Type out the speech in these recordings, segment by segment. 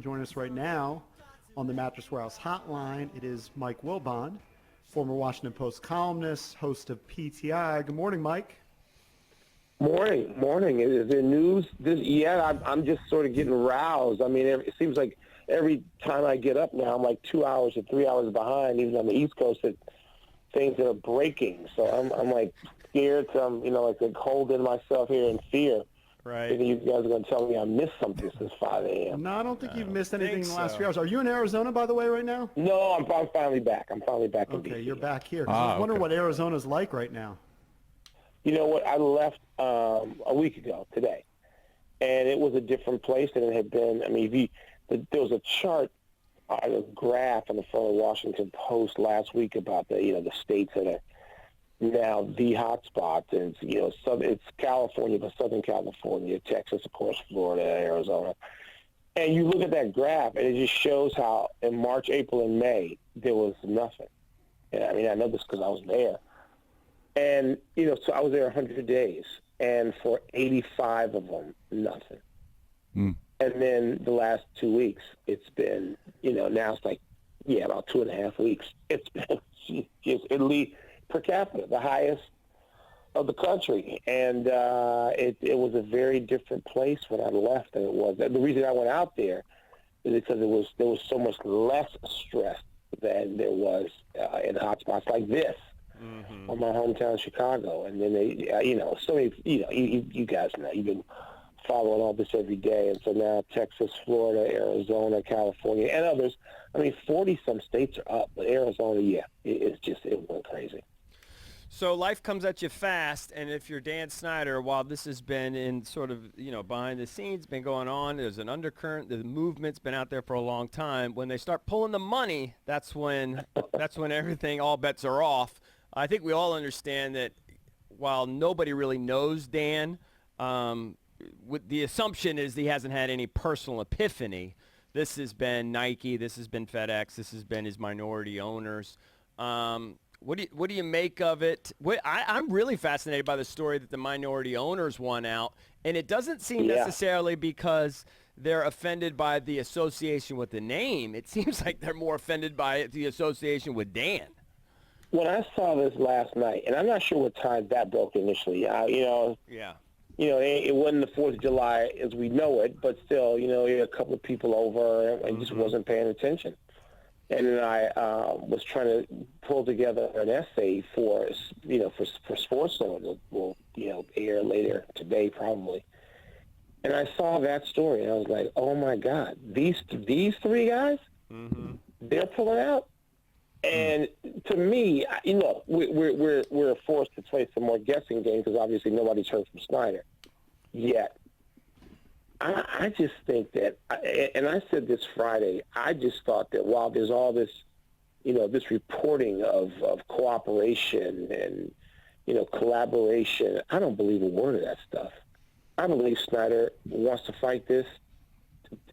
Join us right now on the Mattress Warehouse Hotline. It is Mike Wilbon, former Washington Post columnist, host of PTI. Good morning, Mike. Morning. Is there news yet? I'm just sort of getting roused. I mean, it seems like every time I get up now, I'm like 2 hours or 3 hours behind, even on the East Coast, that things that are breaking. So I'm like scared. Like holding myself here in fear. Right. Thinking you guys are going to tell me I missed something since 5 a.m. No, I don't think you've missed anything in the last 3 hours. Are you in Arizona, by the way, right now? No, I'm finally back. I'm finally back in Okay, DC. you're back here. I was wondering what Arizona's like right now. You know what? I left a week ago today, and it was a different place than it had been. I mean, there was a chart, a graph on the front of the Washington Post last week about the states that are now the hot spots, and it's California, but Southern California, Texas, of course, Florida, Arizona. And you look at that graph, and it just shows how in March, April, and May there was nothing. And I mean, I know this because I was there. And, so I was there 100 days, and for 85 of them, nothing. And then the last 2 weeks, it's been, now it's like, about 2.5 weeks. It's been just at least per capita, the highest of the country. And it was a very different place when I left than it was. And the reason I went out there is because there was so much less stress than there was in hotspots like this. On my hometown, Chicago, and then so many, you guys know, you've been following all this every day, and so now Texas, Florida, Arizona, California, and others. I mean, 40-some states are up, but Arizona, it went crazy. So life comes at you fast, and if you're Dan Snyder, while this has been in sort of, behind the scenes, been going on, there's an undercurrent, the movement's been out there for a long time. When they start pulling the money, that's when everything, all bets are off. I think we all understand that while nobody really knows Dan, with the assumption is he hasn't had any personal epiphany. This has been Nike, this has been FedEx, this has been his minority owners. What do you make of it? I'm really fascinated by the story that the minority owners won out, and it doesn't seem necessarily because they're offended by the association with the name. It seems like they're more offended by the association with Dan. When I saw this last night, and I'm not sure what time that broke initially, it wasn't the 4th of July as we know it, but still, you had a couple of people over and just wasn't paying attention. And then I was trying to pull together an essay for Sports Zone that will, air later today probably. And I saw that story, and I was like, oh my God, these three guys, they're pulling out. And to me, we're forced to play some more guessing games because obviously nobody's heard from Snyder yet. I just think that, and I said this Friday, I just thought that while there's all this, this reporting of cooperation and, collaboration, I don't believe a word of that stuff. I believe Snyder wants to fight this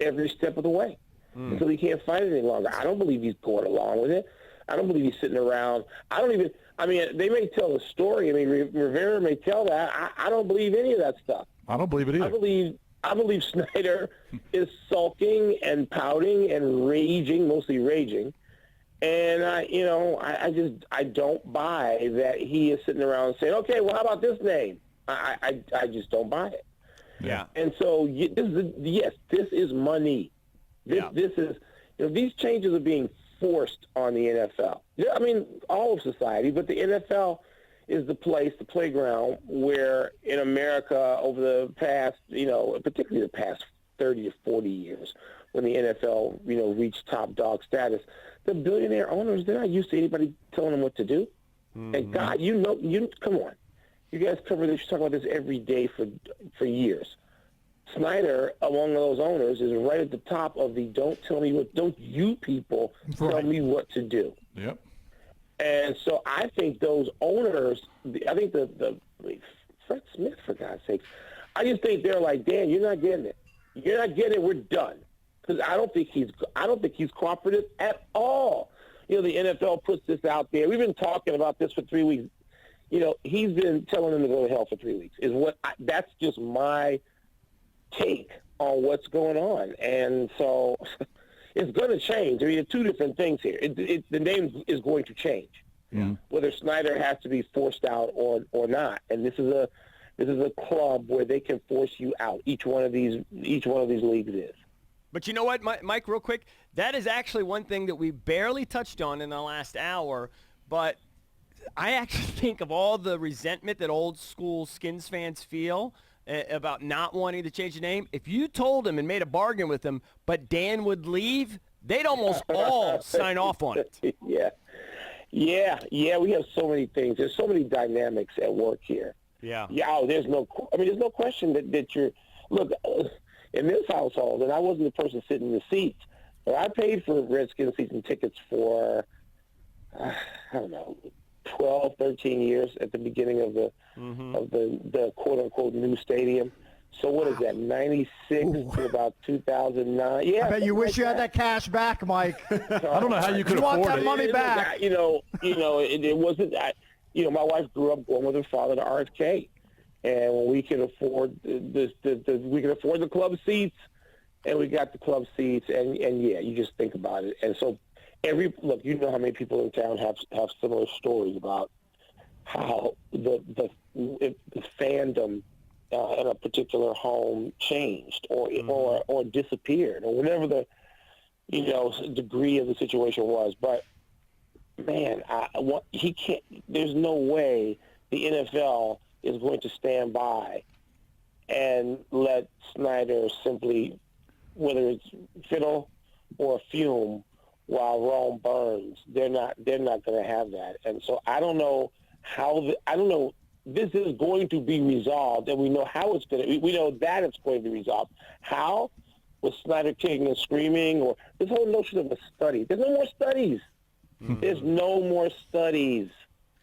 every step of the way until he can't fight it any longer. I don't believe he's going along with it. I don't believe he's sitting around. They may tell the story. I mean, Rivera may tell that. I don't believe any of that stuff. I don't believe it either. I believe Snyder is sulking and pouting and raging, mostly raging. And I don't buy that he is sitting around saying, okay, well, how about this name? I just don't buy it. Yeah. And so this is money. This is, these changes are being forced on the NFL. I mean, all of society, but the NFL is the place, the playground, where in America over the past, particularly the past 30 to 40 years, when the NFL, reached top dog status, the billionaire owners, they're not used to anybody telling them what to do. And God, come on. You guys cover this, you talk about this every day for years. Snyder, among those owners, is right at the top of the don't you people tell me what to do. Yep. And so I think those owners, Fred Smith, for God's sakes, I just think they're like, Dan, you're not getting it. You're not getting it. We're done. Because I don't think he's cooperative at all. The NFL puts this out there. We've been talking about this for 3 weeks. He's been telling them to go to hell for 3 weeks. That's just my take on what's going on. And so it's going to change. I mean, there are two different things here. The name is going to change, whether Snyder has to be forced out or not. And this is a club where they can force you out. Each one of these leagues is. But you know what, Mike, real quick, that is actually one thing that we barely touched on in the last hour, but I actually think of all the resentment that old school Skins fans feel about not wanting to change the name. If you told them and made a bargain with them, but Dan would leave, they'd almost all sign off on it. Yeah. We have so many things. There's so many dynamics at work here. Yeah. There's no question that you're – look, in this household, and I wasn't the person sitting in the seats, but I paid for Redskins season tickets for, I don't know, 12, 13 years at the beginning of the quote-unquote new stadium. So what is that, 96 to about 2009? Yeah. I bet you wish you had that cash back, Mike. I don't know how you could afford want that it. money back. It wasn't my wife grew up going with her father to RFK. And when we could afford the club seats, and we got the club seats, and you just think about it. And so you know how many people in town have similar stories about how the fandom at a particular home changed or disappeared or whatever the degree of the situation was. But man, he can't. There's no way the NFL is going to stand by and let Snyder simply, whether it's fiddle or fume while Rome burns. They're not going to have that. And so I don't know this is going to be resolved, and we know how it's going to. We know that it's going to be resolved. How? With Snyder kicking and screaming, or this whole notion of a study. There's no more studies. There's no more studies.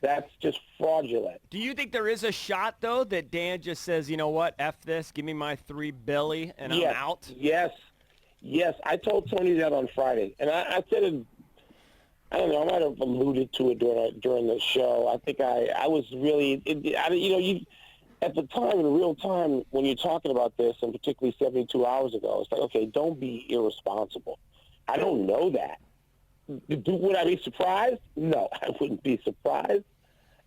That's just fraudulent. Do you think there is a shot, though, that Dan just says, you know what, F this, give me my $3 billion, and I'm out? Yes. I told Tony that on Friday, and I said it. I don't know. I might have alluded to it during the show. I think I was really, at the time, in real time, when you're talking about this, and particularly 72 hours ago, it's like, okay, don't be irresponsible. I don't know that. Would I be surprised? No, I wouldn't be surprised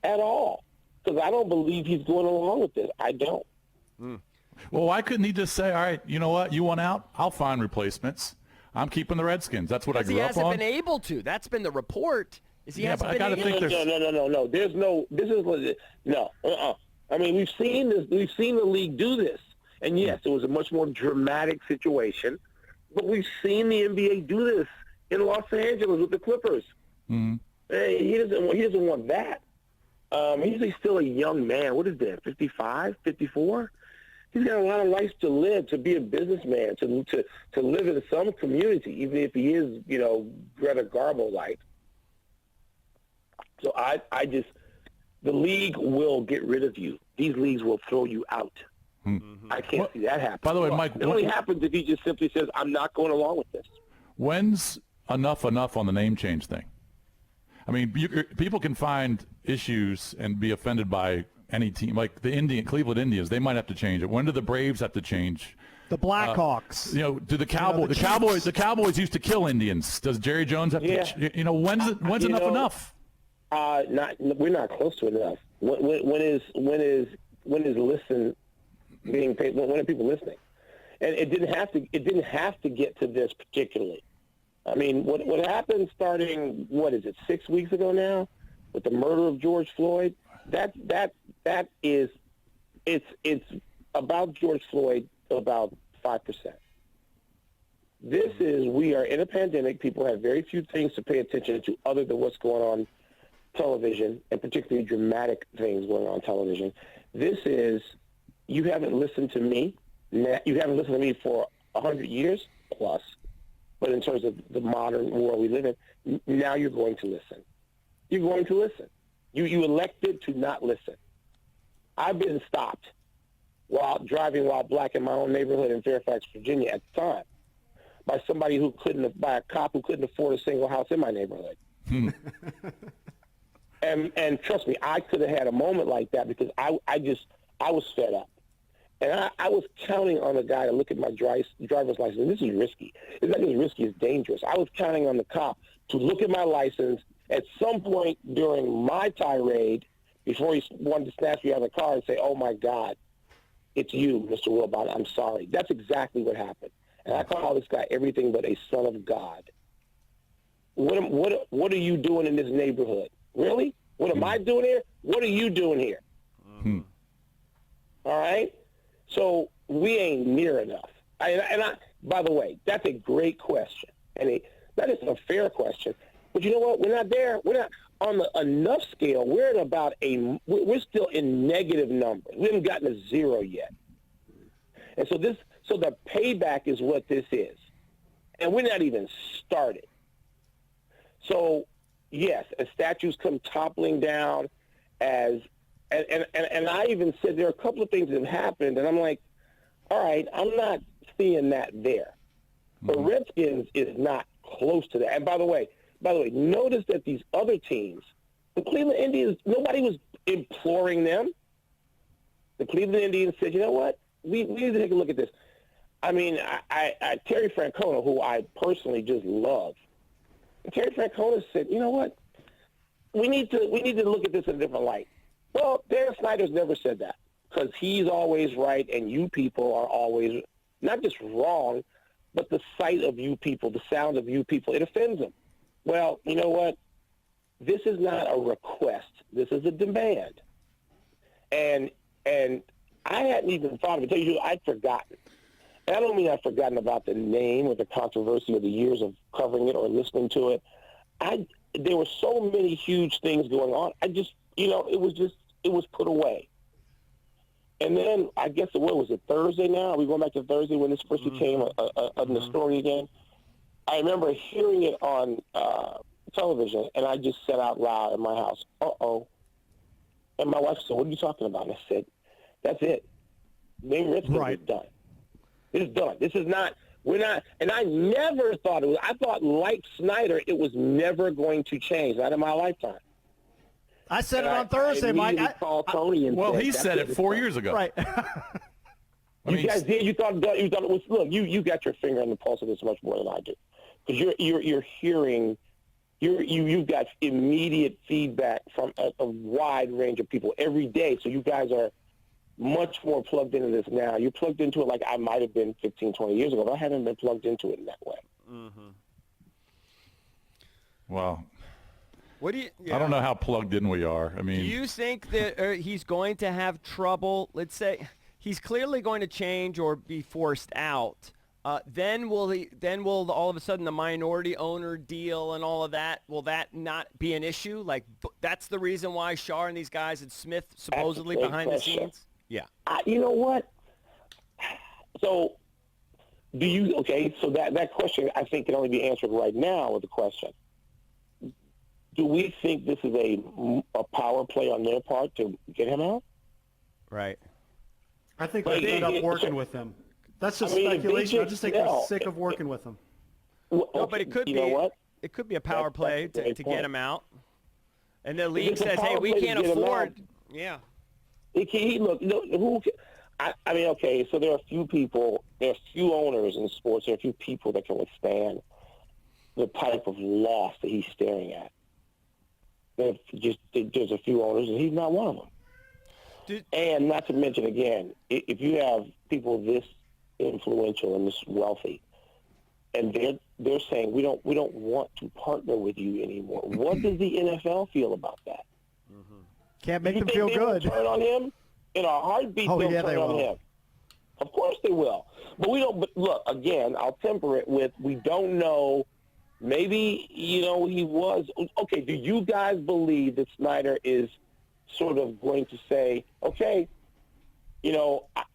at all, because I don't believe he's going along with this. I don't. Well, why couldn't he just say, all right, you know what, you want out? I'll find replacements. I'm keeping the Redskins. That's what I grew up on. He hasn't been able to. That's been the report. But I got to think there's... No. There's no. This is no. I mean, we've seen this. We've seen the league do this, and yes, it was a much more dramatic situation. But we've seen the NBA do this in Los Angeles with the Clippers. He doesn't want that. He's still a young man. What is that? 55, 54? He's got a lot of life to live, to be a businessman, to live in some community, even if he is, Greta Garbo-like. So the league will get rid of you. These leagues will throw you out. I can't see that happen. By the way, Mike, it only happens if he just simply says, I'm not going along with this. When's enough on the name change thing? I mean, people can find issues and be offended by any team, like the Cleveland Indians. They might have to change it. When do the Braves have to change? The Blackhawks. Do the Cowboys? The Cowboys used to kill Indians. Does Jerry Jones have to? When's enough? We're not close to enough. When is listen being paid? When are people listening? And it didn't have to get to this particularly. I mean, what happened starting 6 weeks ago now, with the murder of George Floyd? That is it's about George Floyd about 5%. This is, we are in a pandemic. People have very few things to pay attention to other than what's going on television, and particularly dramatic things going on television. This is, you haven't listened to me. You haven't listened to me for 100 years plus, but in terms of the modern world we live in, now you're going to listen. You're going to listen. You elected to not listen. I've been stopped while black in my own neighborhood in Fairfax, Virginia at the time, by somebody by a cop who couldn't afford a single house in my neighborhood. And trust me, I could have had a moment like that because I was fed up. And I was counting on the guy to look at my driver's license. And this is risky. It's not as risky as dangerous. I was counting on the cop to look at my license at some point during my tirade before he wanted to snatch me out of the car and say, "Oh, my God, it's you, Mr. Wilbon. I'm sorry." That's exactly what happened. And I call this guy everything but a son of God. What are you doing in this neighborhood? Really? What am I doing here? What are you doing here? All right? So we ain't near enough. By the way, that's a great question. And that is a fair question. But you know what? We're not there. We're not on the enough scale. We're at about we're still in negative numbers. We haven't gotten to zero yet. And so the payback is what this is. And we're not even started. So, yes, as statues come toppling down, and I even said there are a couple of things that have happened, and I'm like, all right, I'm not seeing that there. The Redskins is not close to that. And by the way, notice that these other teams, the Cleveland Indians, nobody was imploring them. The Cleveland Indians said, you know what? We need to take a look at this. I mean, Terry Francona, who I personally just love, Terry Francona said, you know what? We need to look at this in a different light. Well, Dan Snyder's never said that because he's always right and you people are always not just wrong, but the sight of you people, the sound of you people, it offends him. Well, you know what? This is not a request. This is a demand. And I hadn't even thought of it. Tell you, I'd forgotten. And I don't mean I've forgotten about the name or the controversy or the years of covering it or listening to it. There were so many huge things going on. It was put away. And then I guess what was it, Thursday now? Are we going back to Thursday when this first became a story again? I remember hearing it on television, and I just said out loud in my house, "Uh-oh." And my wife said, "What are you talking about?" And I said, "That's it. Name Redskins is done. It's done. This is not, we're not," and I never thought I thought like Snyder, it was never going to change, not in my lifetime. I said it on Thursday, Mike. Called Tony and he said it 4 years ago. Right. You guys did. You thought it was. Look, you got your finger on the pulse of this much more than I do, because you're hearing, you've got immediate feedback from a wide range of people every day. So you guys are much more plugged into this now. You're plugged into it like I might have been 15, 20 years ago, but I haven't been plugged into it in that way. Mm-hmm. Well, I don't know how plugged in we are. I mean, do you think that he's going to have trouble? Let's say he's clearly going to change or be forced out. Then will all of a sudden the minority owner deal and all of that, will that not be an issue? Like, that's the reason why Shar and these guys and Smith supposedly behind the scenes? Yeah. You know what? So so that question I think can only be answered right now with the question. Do we think this is a power play on their part to get him out? Right. I think they end up working with him. That's just speculation. I just think they're sick of working with him. No, but it could be. Know what? It could be a power play to get him out. And the league says, "Hey, we can't afford." Yeah. I mean, okay. So there are a few people. There are a few owners in sports. There are a few people that can withstand the type of loss that he's staring at. There's a few owners, and he's not one of them. And not to mention, again, if you have people this influential and this wealthy, and they're saying we don't want to partner with you anymore. What does the NFL feel about that? Mm-hmm. Can't make them feel good. Turn on him in a heartbeat. They'll turn on him. Of course they will. But we don't. But look, again, I'll temper it with we don't know. Maybe, he was. Okay, do you guys believe that Snyder is sort of going to say, okay,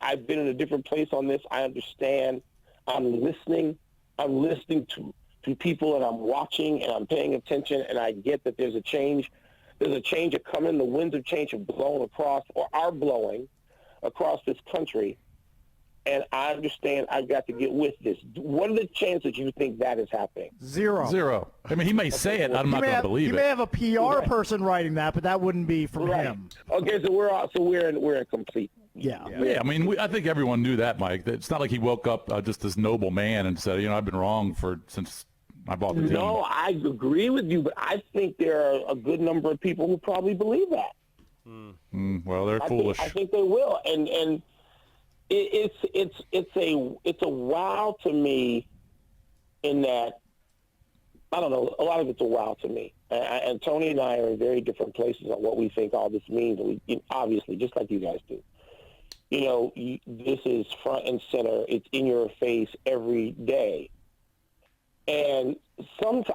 I've been in a different place on this. I understand. I'm listening. I'm listening to people, and I'm watching, and I'm paying attention, and I get that there's a change. There's a change coming. The winds of change have blown across, or are blowing across this country. And I understand I've got to get with this. What are the chances you think that is happening? Zero. I mean, he may say it. I'm not going to believe it. He may have a PR person writing that, but that wouldn't be from him. Okay, so we're in complete Yeah. Yeah, I mean, I think everyone knew that, Mike. That it's not like he woke up just this noble man and said, I've been wrong since I bought the team. No, I agree with you, but I think there are a good number of people who probably believe that. Well, they're foolish. I think they will, and it's a wow to me in that, I don't know, a lot of it's a wow to me. And Tony and I are in very different places on what we think all this means. Obviously, just like you guys do. This is front and center. It's in your face every day. And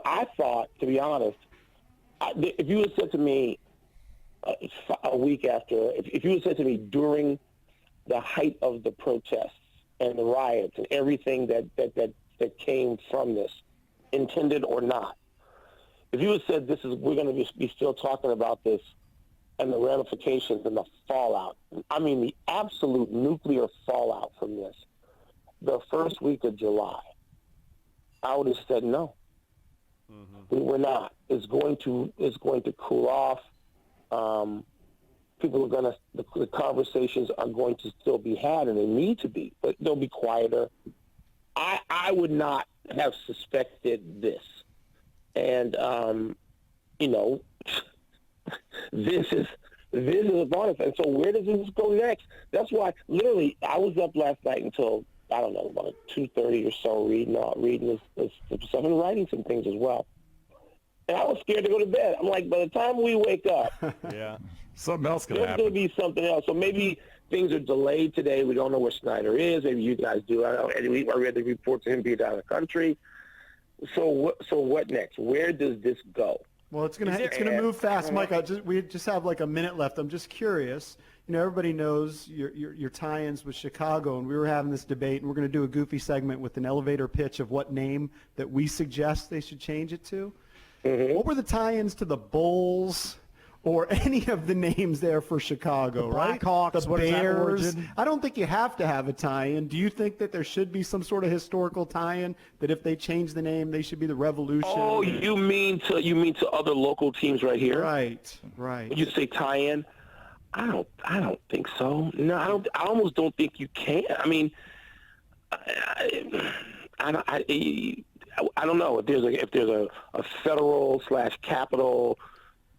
I thought, to be honest, if you had said to me a week after, if you had said to me during the height of the protests and the riots and everything that came from this, intended or not, if you had said we're going to be still talking about this and the ramifications and the fallout, I mean the absolute nuclear fallout from this, the first week of July, I would have said no. We're not. It's going to cool off. People are going to, the conversations are going to still be had, and they need to be, but they'll be quieter. I would not have suspected this. And, this is a bonus. And so where does this go next? That's why, literally, I was up last night until, I don't know, about 2:30 or so, reading this stuff and writing some things as well. And I was scared to go to bed. I'm like, by the time we wake up, Yeah. Something else could there's happen. going to be something else. So maybe things are delayed today. We don't know where Snyder is. Maybe you guys do. I read the reports of him being out of the country. So what next? Where does this go? Well, it's gonna move fast, Mike. We just have like a minute left. I'm just curious. Everybody knows your tie-ins with Chicago, and we were having this debate, and we're going to do a goofy segment with an elevator pitch of what name that we suggest they should change it to. Mm-hmm. What were the tie-ins to the Bulls or any of the names there for Chicago, right? Blackhawks, the what is that Bears. origin? I don't think you have to have a tie-in. Do you think that there should be some sort of historical tie-in, that if they change the name, they should be the Revolution? Oh, you mean to other local teams right here? Right. When you say tie-in, I don't think so. No, I almost don't think you can. I mean, I don't know if there's a federal/capital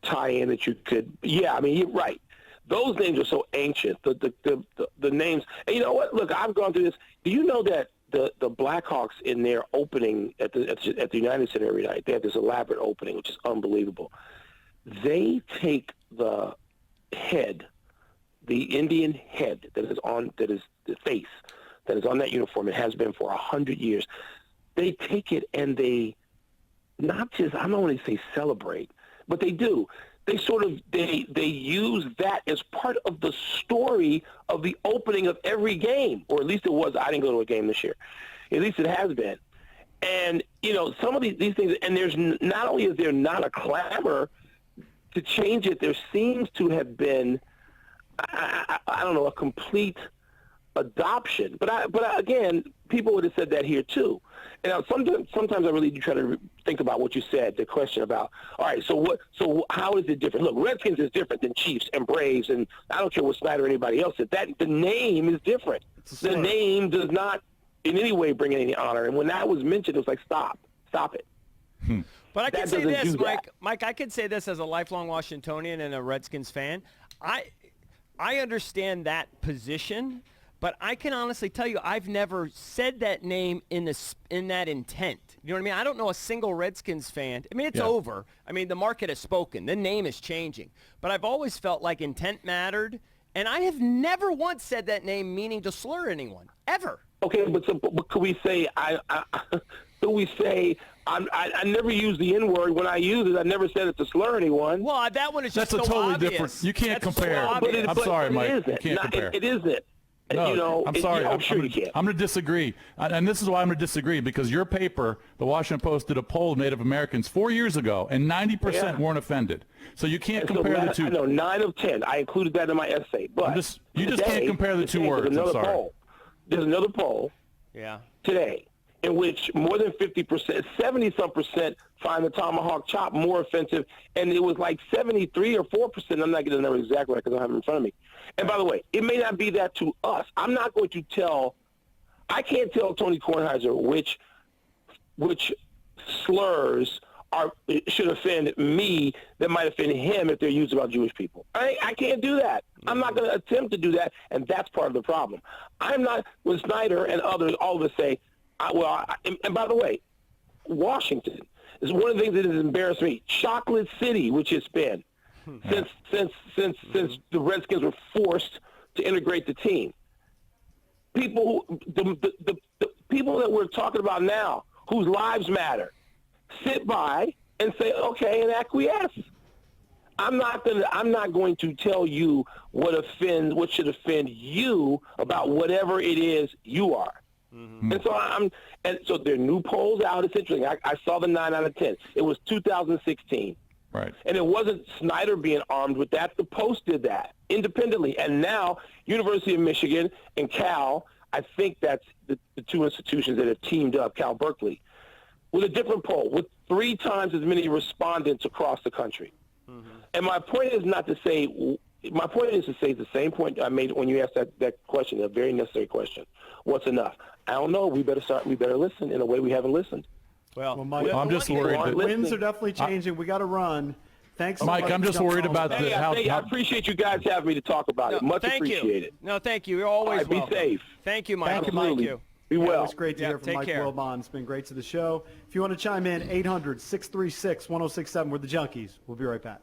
tie-in that you could. Yeah, I mean, you're right. Those names are so ancient. The names. And you know what? Look, I've gone through this. Do you know that the Blackhawks in their opening at the United Center every night, they have this elaborate opening, which is unbelievable. They take the head, the Indian head that is the face that is on that uniform. It has been for 100 years. They take it and they not just, I don't want to say celebrate, but they do. They sort of, they use that as part of the story of the opening of every game, or at least it was. I didn't go to a game this year. At least it has been. And, some of these things, and there's not only is there not a clamor to change it, there seems to have been, I don't know, a complete adoption. But again, people would have said that here too. And sometimes I really do try to think about what you said, the question about, all right, so how is it different? Look, Redskins is different than Chiefs and Braves, and I don't care what Snyder or anybody else said. The name is different. The name does not in any way bring any honor. And when that was mentioned, it was like, stop it. But I can say doesn't this, do that. Mike, I can say this as a lifelong Washingtonian and a Redskins fan. I understand that position, but I can honestly tell you I've never said that name in that intent. You know what I mean? I don't know a single Redskins fan. I mean, it's over. I mean, the market has spoken. The name is changing. But I've always felt like intent mattered, and I have never once said that name meaning to slur anyone, ever. Okay, but could we say I never use the N-word. When I use it, I never said it to slur anyone. Well, that one is just That's a so totally obvious. different. You can't That's so compare. obvious. I'm sorry, Mike. It isn't. You can't compare. It isn't. No, I'm sorry. I'm sure you can. I'm going to disagree. And this is why I'm going to disagree, because your paper, the Washington Post, did a poll of Native Americans 4 years ago, and 90% weren't offended. So you can't compare the two. No, 9 of 10. I included that in my essay. But you just can't compare the two words. I'm sorry. There's another poll Yeah. today. in which more than 50%, 70-some% find the tomahawk chop more offensive, and it was like 73 or 4%. I'm not getting the number exactly right because I don't have it in front of me. And by the way, it may not be that to us. I'm not going to tell – I can't tell Tony Kornheiser which slurs should offend me that might offend him if they're used about Jewish people. I can't do that. I'm not going to attempt to do that, and that's part of the problem. I'm not – when Snyder and others all of us say – and by the way, Washington is one of the things that has embarrassed me. Chocolate City, which it's been since the Redskins were forced to integrate the team. The people that we're talking about now, whose lives matter, sit by and say okay and acquiesce. I'm not going to tell you what should offend you about whatever it is you are. Mm-hmm. And so there are new polls out. It's interesting. I saw the 9 out of 10. It was 2016. Right. And it wasn't Snyder being armed with that. The Post did that independently. And now University of Michigan and Cal, I think that's the two institutions that have teamed up, Cal Berkeley, with a different poll, with 3 times as many respondents across the country. Mm-hmm. And my point is to say the same point I made when you asked that question, a very necessary question. What's enough? I don't know. We better listen in a way we haven't listened. Well, Mike, I'm just worried that winds are definitely changing. We got to run. Thanks, so Mike. much I'm for just jumping worried on. about I appreciate you guys having me to talk about it. Much thank appreciated. You. No, thank you. You're always All right, welcome. be safe. Thank you, Mike. Absolutely. Thank you. Be well. It was great to hear from take Mike care. Wilbon. It's been great to the show. If you want to chime in, 800-636-1067. We're the Junkies. We'll be right back.